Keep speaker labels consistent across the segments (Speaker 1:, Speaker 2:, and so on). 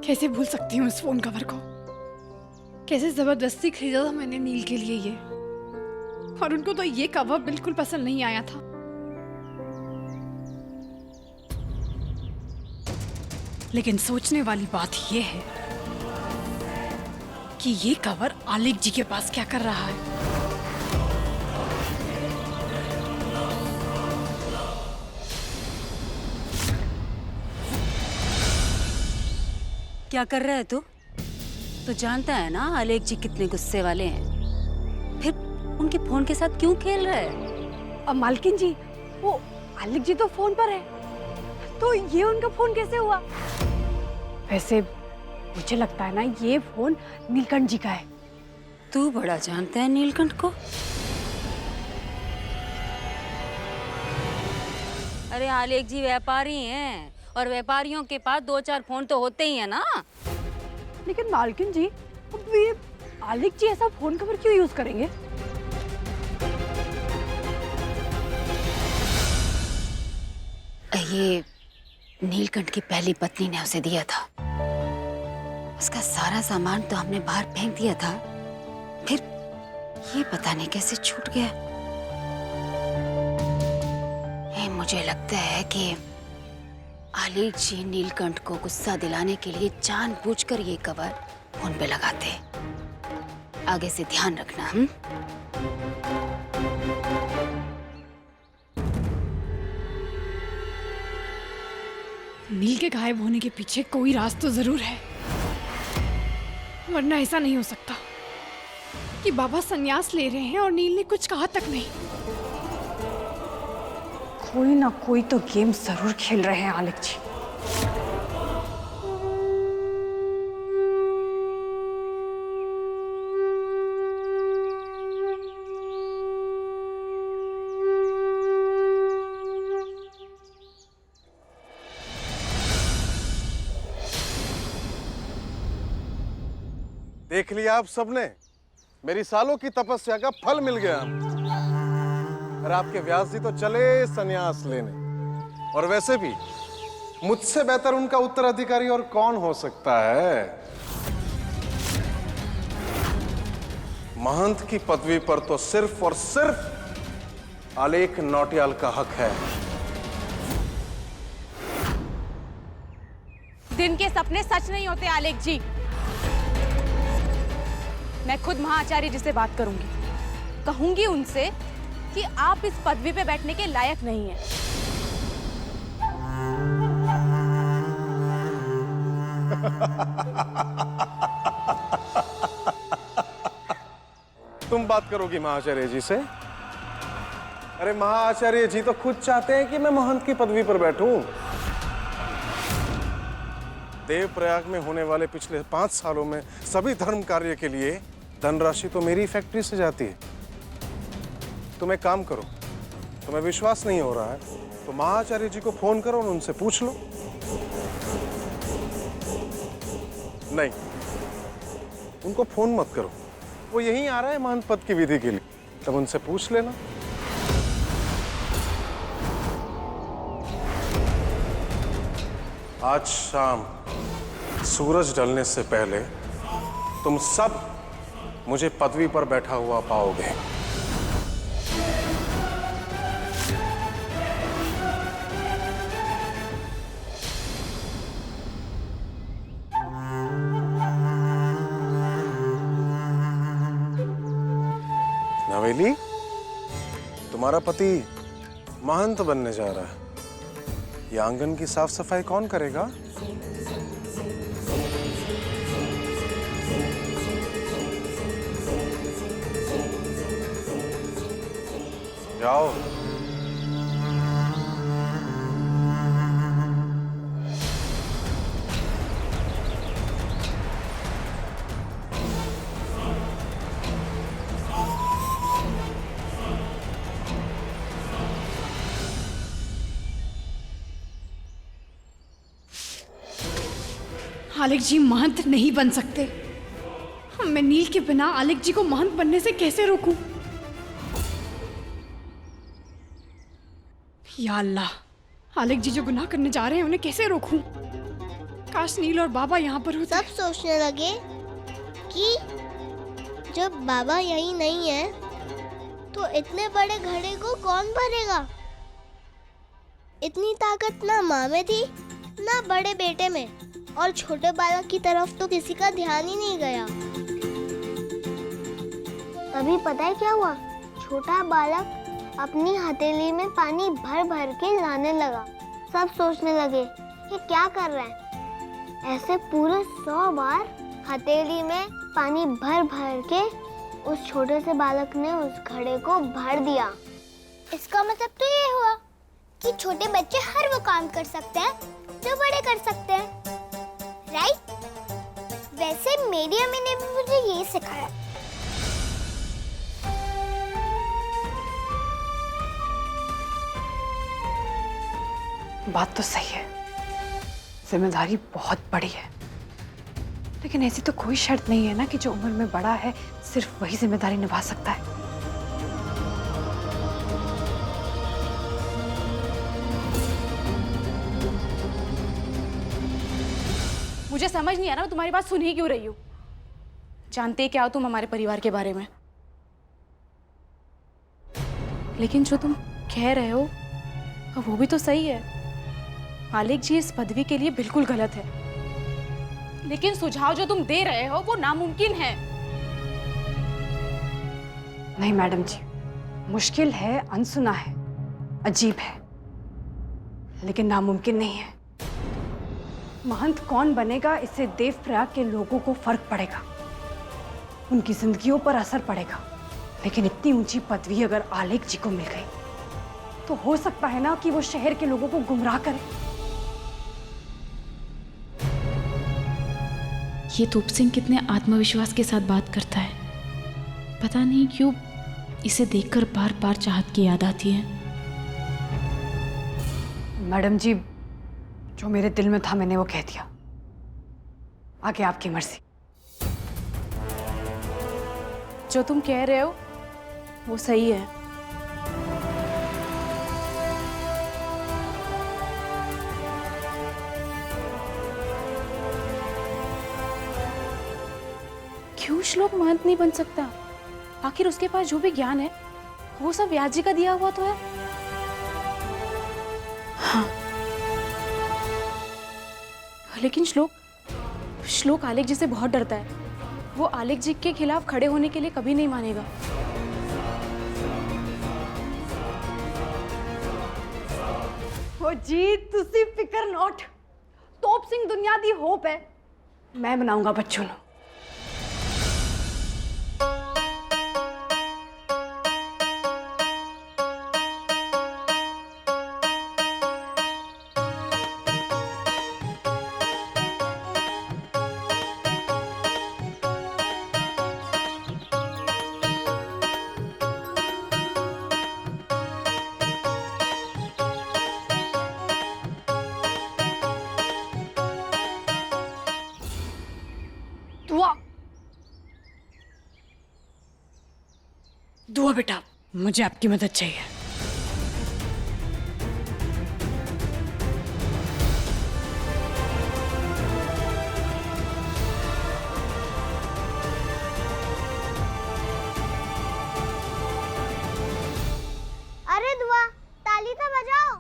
Speaker 1: कैसे भूल सकती हूँ इस फोन कवर को। कैसे जबरदस्ती खरीदा था मैंने नील के लिए ये, और उनको तो ये कवर बिल्कुल पसंद नहीं आया था। लेकिन सोचने वाली बात ये है कि ये कवर आलेख जी के पास क्या कर रहा है।
Speaker 2: क्या कर रहा है तू? तो जानता है ना आलेख जी कितने गुस्से वाले हैं, फिर उनके फोन के साथ क्यों खेल रहा है?
Speaker 1: अब मालकिन जी, वो आलेख जी तो फोन पर है, तो ये उनका फोन कैसे हुआ? वैसे मुझे लगता है ना ये फोन नीलकंठ जी का है।
Speaker 2: तू बड़ा जानता है नीलकंठ को। अरे आलेख जी व्यापारी हैं और व्यापारियों के पास 2-4 फोन तो होते ही है ना।
Speaker 1: लेकिन मालकिन जी, अब ये आलेख जी ऐसा फोन कवर क्यों यूज करेंगे?
Speaker 2: ये नीलकंठ की पहली पत्नी ने उसे दिया था। उसका सारा सामान तो हमने बाहर फेंक दिया था, फिर ये पता नहीं कैसे छूट गया। मुझे लगता है कि आलेख जी नीलकंठ को गुस्सा दिलाने के लिए जानबूझकर ये कवर फोन पे लगाते। आगे से ध्यान रखना।
Speaker 1: नील के गायब होने के पीछे कोई राज तो जरूर है, वरना ऐसा नहीं हो सकता कि बाबा संन्यास ले रहे हैं और नील ने कुछ कहा तक नहीं। कोई ना कोई तो गेम जरूर खेल रहे हैं आलेख जी।
Speaker 3: देख लिया आप सबने, मेरी सालों की तपस्या का फल मिल गया। और आपके व्यास जी तो चले संन्यास लेने, और वैसे भी मुझसे बेहतर उनका उत्तराधिकारी और कौन हो सकता है। महंत की पदवी पर तो सिर्फ और सिर्फ आलेख नौटियाल का हक है।
Speaker 4: दिन के सपने सच नहीं होते आलेख जी। मैं खुद महाआचार्य जी से बात करूंगी, कहूंगी उनसे कि आप इस पदवी पे बैठने के लायक नहीं हैं।
Speaker 3: तुम बात करोगी महाआचार्य जी से? अरे महाआचार्य जी तो खुद चाहते हैं कि मैं महंत की पदवी पर बैठूं। देवप्रयाग में होने वाले पिछले 5 सालों में सभी धर्म कार्य के लिए धनराशि तो मेरी फैक्ट्री से जाती है। तुम एक काम करो, तुम्हें विश्वास नहीं हो रहा है तो महाआचार्य जी को फोन करो और उनसे पूछ लो। नहीं, उनको फोन मत करो, वो यहीं आ रहा है महंत पद की विधि के लिए, तब उनसे पूछ लेना। आज शाम सूरज ढलने से पहले तुम सब मुझे पदवी पर बैठा हुआ पाओगे। नवेली, तुम्हारा पति महंत बनने जा रहा है। ये आंगन की साफ सफाई कौन करेगा? जाओ।
Speaker 1: आलेख जी महंत नहीं बन सकते। मैं नील के बिना आलेख जी को महंत बनने से कैसे रोकूं? या अल्लाह, आलेख जी जो गुनाह करने जा रहे हैं उन्हें कैसे रोकूं? काश नील और बाबा यहाँ पर होते।
Speaker 5: सब सोचने लगे कि जब बाबा यहीं नहीं है तो इतने बड़े घड़े को कौन भरेगा। इतनी ताकत ना माँ में थी ना बड़े बेटे में, और छोटे बालक की तरफ तो किसी का ध्यान ही नहीं गया। तभी पता है क्या हुआ? छोटा बालक अपनी हथेली में पानी भर भर के लाने लगा। सब सोचने लगे कि क्या कर रहा है। ऐसे पूरे 100 बार हथेली में पानी भर भर के उस छोटे से बालक ने उस घड़े को भर दिया। इसका मतलब तो ये हुआ कि छोटे बच्चे हर वो काम कर सकते हैं जो बड़े कर सकते हैं, राइट? वैसे मेरी अम्मी ने भी मुझे यही सिखाया।
Speaker 1: बात तो सही है, जिम्मेदारी बहुत बड़ी है, लेकिन ऐसी तो कोई शर्त नहीं है ना कि जो उम्र में बड़ा है सिर्फ वही जिम्मेदारी निभा सकता है।
Speaker 4: मुझे समझ नहीं आ रहा मैं तुम्हारी बात सुन ही क्यों रही हूँ। जानते क्या हो तुम हमारे परिवार के बारे में, लेकिन जो तुम कह रहे हो वो भी तो सही है। आलेख जी इस पदवी के लिए बिल्कुल गलत है, लेकिन सुझाव जो तुम दे रहे हो वो नामुमकिन है।
Speaker 1: नहीं मैडम जी, मुश्किल है, अनसुना है, अजीब है, लेकिन नामुमकिन नहीं है। महंत कौन बनेगा इससे देवप्रयाग के लोगों को फर्क पड़ेगा, उनकी जिंदगियों पर असर पड़ेगा। लेकिन इतनी ऊंची पदवी अगर आलेख जी को मिल गई तो हो सकता है ना कि वो शहर के लोगों को गुमराह करे।
Speaker 6: ये तोप सिंह कितने आत्मविश्वास के साथ बात करता है। पता नहीं क्यों इसे देखकर बार बार चाहत की याद आती है।
Speaker 1: मैडम जी, जो मेरे दिल में था मैंने वो कह दिया, आगे आपकी मर्जी।
Speaker 4: जो तुम कह रहे हो वो सही है। क्यों श्लोक महंत नहीं बन सकता? आखिर उसके पास जो भी ज्ञान है वो सब व्यास जी का दिया हुआ तो है। हाँ, लेकिन श्लोक आलेख जी से बहुत डरता है। वो आलेख जी के खिलाफ खड़े होने के लिए कभी नहीं मानेगा।
Speaker 1: ओ जी, तुसी फिकर नॉट। तोप सिंह दुनिया दी होप है। मैं बनाऊंगा बच्चों ਨੂੰ। दुआ बेटा, मुझे आपकी मदद चाहिए।
Speaker 5: अरे दुआ, ताली तो बजाओ।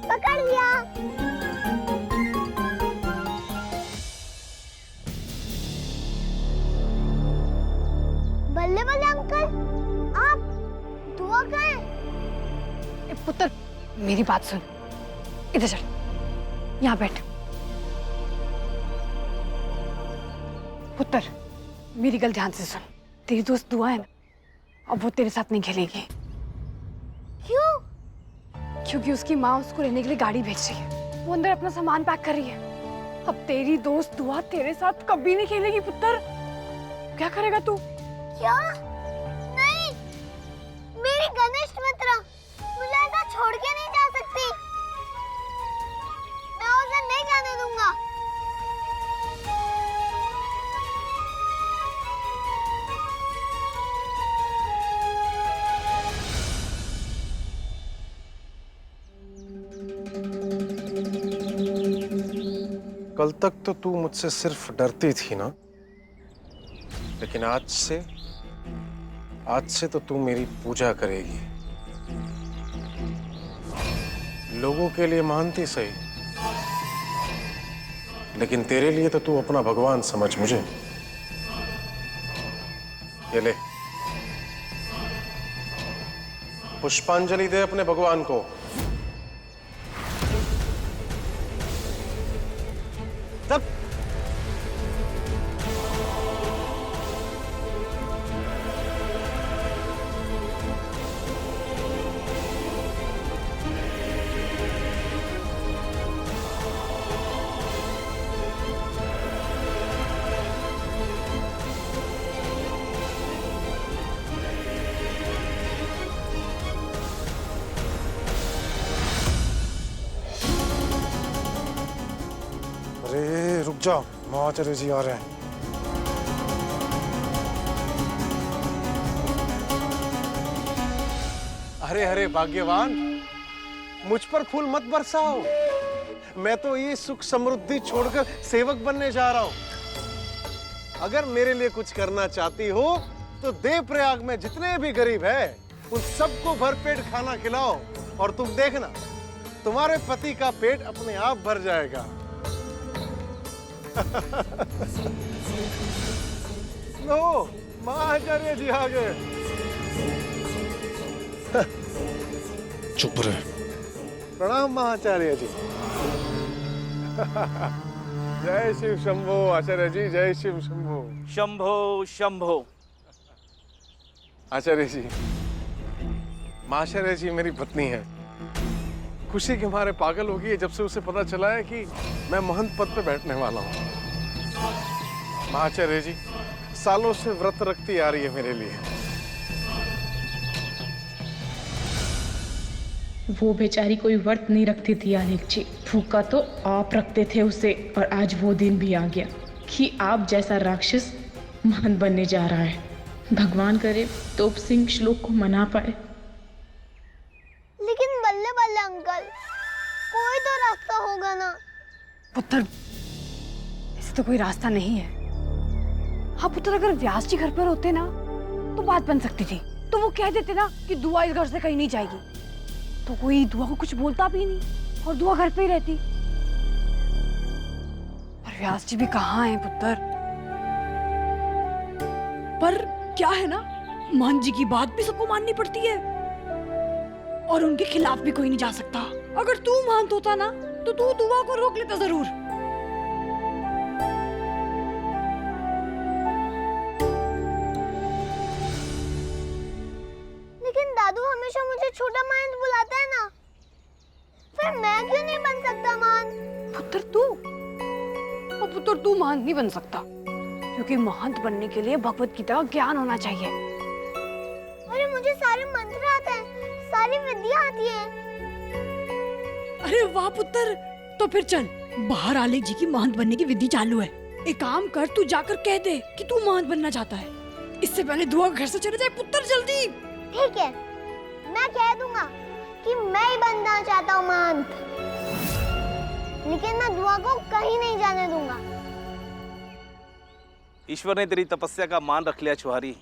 Speaker 5: पकड़ लिया। बल्ले बल्ले अंकल, आप दुआ गए।
Speaker 1: पुत्र, मेरी बात सुन, इधर चल, यहाँ बैठ। पुत्र, मेरी गल ध्यान से सुन। तेरी दोस्त दुआ है ना, अब वो तेरे साथ नहीं खेलेगी।
Speaker 5: क्यों?
Speaker 1: क्योंकि उसकी माँ उसको लेने के लिए गाड़ी भेज रही है। वो अंदर अपना सामान पैक कर रही है। अब तेरी दोस्त दुआ तेरे साथ कभी नहीं खेलेगी पुत्र। क्या करेगा तू?
Speaker 5: क्या? नहीं, मेरी गणेश मित्र मुझे ऐसा छोड़ के नहीं जा सकती। मैं उसे नहीं जाने दूंगा।
Speaker 3: कल तक तो तू मुझसे सिर्फ डरती थी ना, लेकिन आज से तो तू मेरी पूजा करेगी। लोगों के लिए मानती सही, लेकिन तेरे लिए तो तू अपना भगवान समझ मुझे। ये ले, पुष्पांजलि दे अपने भगवान को। तब अरे रुक जाओ, महाचार्य जी आ रहे हैं। अरे अरे भाग्यवान, मुझ पर फूल मत बरसाओ। मैं तो ये सुख समृद्धि छोड़कर सेवक बनने जा रहा हूं। अगर मेरे लिए कुछ करना चाहती हो तो देवप्रयाग में जितने भी गरीब हैं उन सबको भरपेट खाना खिलाओ, और तुम देखना तुम्हारे पति का पेट अपने आप भर जाएगा। लो, महाचार्य जी आ गए।
Speaker 7: चुप रहे।
Speaker 3: प्रणाम महाचार्य जी। जय शिव शंभो आचार्य जी, जय शिव शंभो।
Speaker 7: शंभो शंभो।
Speaker 3: आचार्य जी, महाचार्य जी मेरी पत्नी है। खुशी के मारे पागल हो गई है जब से उसे पता चला है कि मैं महंत पद पे बैठने वाला हूँ। महाचार्य जी सालों से व्रत रखती आ रही है मेरे लिए।
Speaker 6: वो बेचारी कोई व्रत नहीं रखती थी आलेख जी, भूखा तो आप रखते थे उसे। और आज वो दिन भी आ गया कि आप जैसा राक्षस महंत बनने जा रहा है। भगवान करे तोप सिंह श्लोक को मना पाए।
Speaker 5: लेकिन बल्ले बल्ले अंकल, कोई तो रास्ता होगा ना।
Speaker 1: पुत्र, ऐसे तो कोई रास्ता नहीं है। हाँ पुत्र, अगर व्यास जी घर पर होते ना तो बात बन सकती थी। तो वो कह देते ना कि दुआ इस घर से कहीं नहीं जाएगी, तो कोई दुआ को कुछ बोलता भी नहीं और दुआ घर पे ही रहती। पर व्यास जी भी कहाँ हैं पुत्र? पर क्या है ना, मान जी की बात भी सबको माननी पड़ती है और उनके खिलाफ भी कोई नहीं जा सकता। अगर तू मानत होता ना तो तू दुआ को रोक लेता जरूर।
Speaker 5: लेकिन दादू हमेशा मुझे छोटा महंत बुलाता है ना, फिर मैं क्यों नहीं बन सकता महंत?
Speaker 1: पुत्र तू महंत नहीं बन सकता, क्योंकि महंत बनने के लिए भगवत गीता का ज्ञान होना चाहिए।
Speaker 5: अरे मुझे सारे मंत्र आते हैं, सारी विद्या आती है।
Speaker 1: अरे वाह पुत्र, तो फिर चल, बाहर आलेख जी की महंत बनने की विधि चालू है। एक काम कर, तू जाकर कह दे कि तू महंत बनना चाहता है। इससे पहले दुआ घर से चले जाए पुत्र, जल्दी।
Speaker 5: ठीक है, मैं कह दूंगा कि मैं ही बनना चाहता हूँ महंत, लेकिन मैं दुआ को कहीं नहीं जाने दूंगा।
Speaker 7: ईश्वर ने तेरी तपस्या का मान रख लिया छुहारी।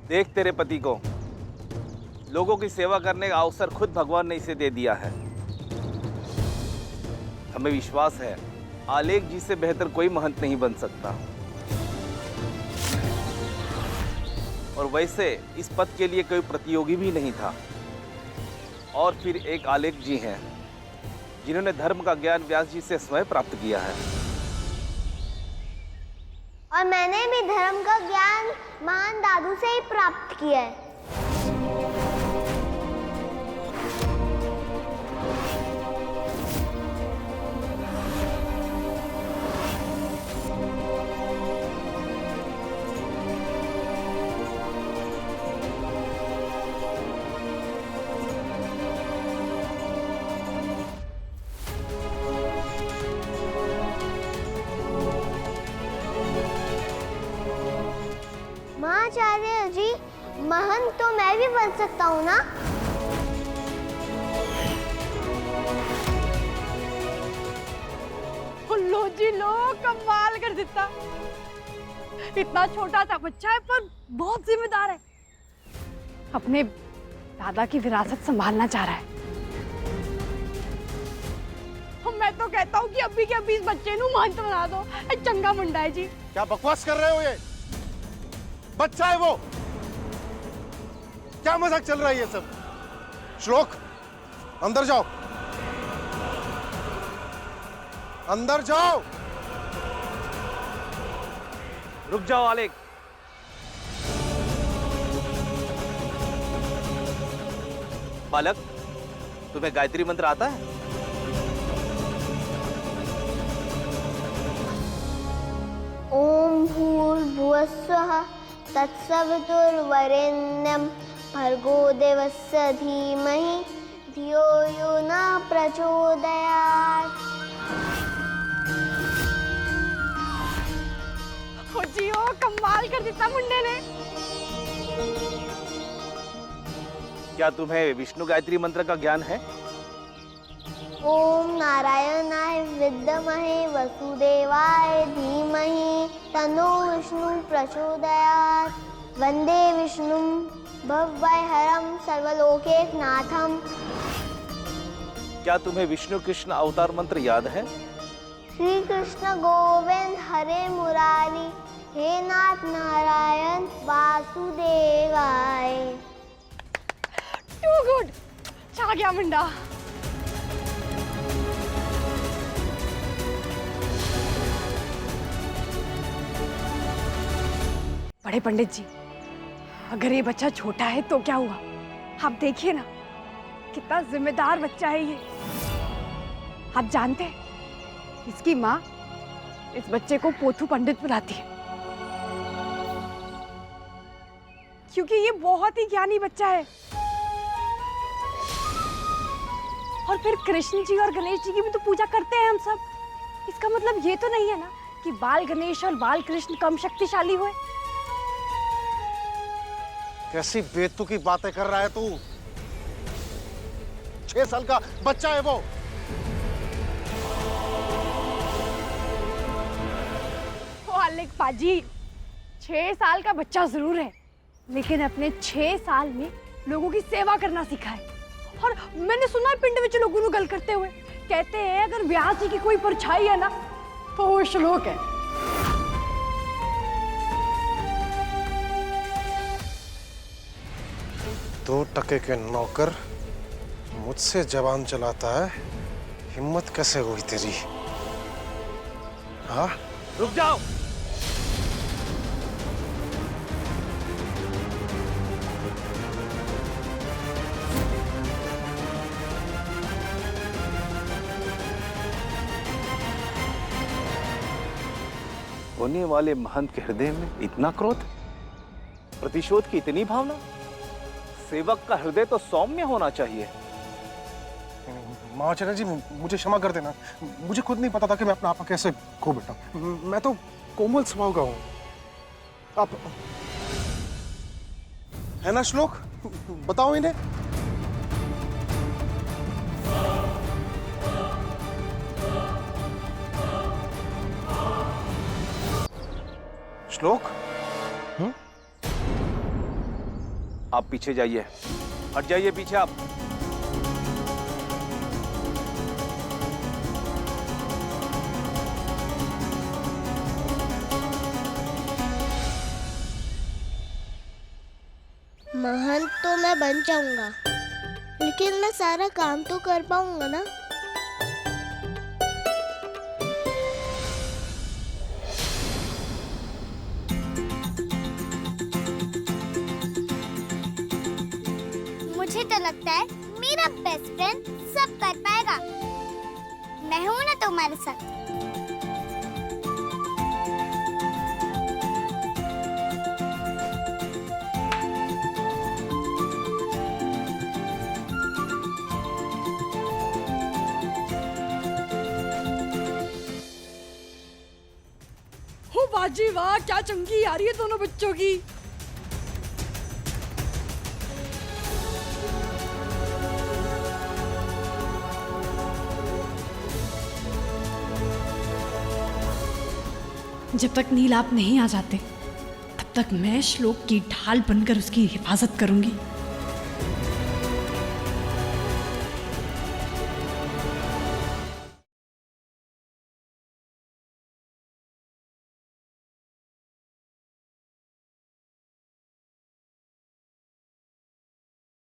Speaker 7: देख तेरे पति को, लोगों की सेवा करने का अवसर खुद भगवान ने इसे दे दिया है। हमें विश्वास है आलेख जी से बेहतर कोई महंत नहीं बन सकता। और वैसे इस पद के लिए कोई प्रतियोगी भी नहीं था। और फिर एक आलेख जी हैं जिन्होंने धर्म का ज्ञान व्यास जी से स्वयं प्राप्त किया है।
Speaker 5: और मैंने भी धर्म का ज्ञान महान दादू से ही प्राप्त किया है। महाचार्य जी, महंत तो मैं भी बन सकता हूँ ना?
Speaker 1: जी लोग कमाल कर देता। इतना छोटा सा बच्चा है पर बहुत जिम्मेदार है। अपने दादा की विरासत संभालना चाह रहा है। मैं तो कहता हूँ कि अभी के अभी इस बच्चे ਨੂੰ महंत बना दो। चंगा मुंडा है जी।
Speaker 3: क्या बकवास कर रहे हो? ये बच्चा है वो। क्या मजाक चल रहा है ये सब? श्लोक, अंदर जाओ, अंदर जाओ।
Speaker 7: रुक जाओ आलेख। बालक, तुम्हें गायत्री मंत्र आता है?
Speaker 5: ओम भूर्भुवस्सुः तत्सवितुर्वरेण्यं भर्गो देवस्य धीमहि धियो यो न प्रचोदयात्।
Speaker 1: ओ जी ओ कमाल कर देता मुंडे ने।
Speaker 7: क्या तुम्हें विष्णु गायत्री मंत्र का ज्ञान है?
Speaker 5: ओम नारायणाय विद्महे वसुदेवाय धीमहि तन्नो विष्णु प्रचोदयात्। वंदे विष्णुं भवभयहरं सर्वलोकैकनाथं।
Speaker 7: क्या तुम्हें विष्णु कृष्ण अवतार मंत्र याद है?
Speaker 5: श्री कृष्ण गोविंद हरे मुरारी हे नाथ नारायण वासुदेवाय।
Speaker 1: Too good. छा गया मुंडा। बड़े पंडित जी, अगर ये बच्चा छोटा है तो क्या हुआ? आप देखिए ना, कितना जिम्मेदार बच्चा है ये। आप जानते हैं, इसकी माँ इस बच्चे को पोथू पंडित बुलाती है, क्योंकि ये बहुत ही ज्ञानी बच्चा है। और फिर कृष्ण जी और गणेश जी की भी तो पूजा करते हैं हम सब। इसका मतलब ये तो नहीं है ना कि बाल गणेश और बाल कृष्ण कम शक्तिशाली हुए।
Speaker 3: कैसी बेतुकी बातें कर रहा है तू? 6 साल का बच्चा है वो।
Speaker 1: आलेख पाजी, 6 साल का बच्चा जरूर है, लेकिन अपने 6 साल में लोगों की सेवा करना सीखा है। और मैंने सुना है पिंड विच लोगों को गल करते हुए कहते हैं, अगर व्यास जी की कोई परछाई है ना तो वो श्लोक है।
Speaker 3: 2 टके के नौकर मुझसे जबान चलाता है। हिम्मत कैसे हुई तेरी? हाँ,
Speaker 7: रुक जाओ। होने वाले महंत के हृदय में इतना क्रोध, प्रतिशोध की इतनी भावना। सेवक का हृदय तो सौम्य होना चाहिए।
Speaker 3: महाचार्य जी, मुझे क्षमा कर देना। मुझे खुद नहीं पता था कि मैं अपना आपा कैसे खो बैठा। मैं तो कोमल स्वभाव का हूँ। आप है ना श्लोक? बताओ इन्हें। श्लोक,
Speaker 7: आप पीछे जाइए, हट जाइए पीछे आप।
Speaker 5: महंत तो मैं बन जाऊंगा, लेकिन मैं सारा काम तो कर पाऊंगा ना? मुझे तो लगता है मेरा बेस्ट फ्रेंड सब कर पाएगा। मैं हूं ना तुम्हारे साथ।
Speaker 1: हो बाजी वाह, क्या चंगी आ रही है दोनों बच्चों की। जब तक नील आप नहीं आ जाते तब तक मैं श्लोक की ढाल बनकर उसकी हिफाजत करूंगी।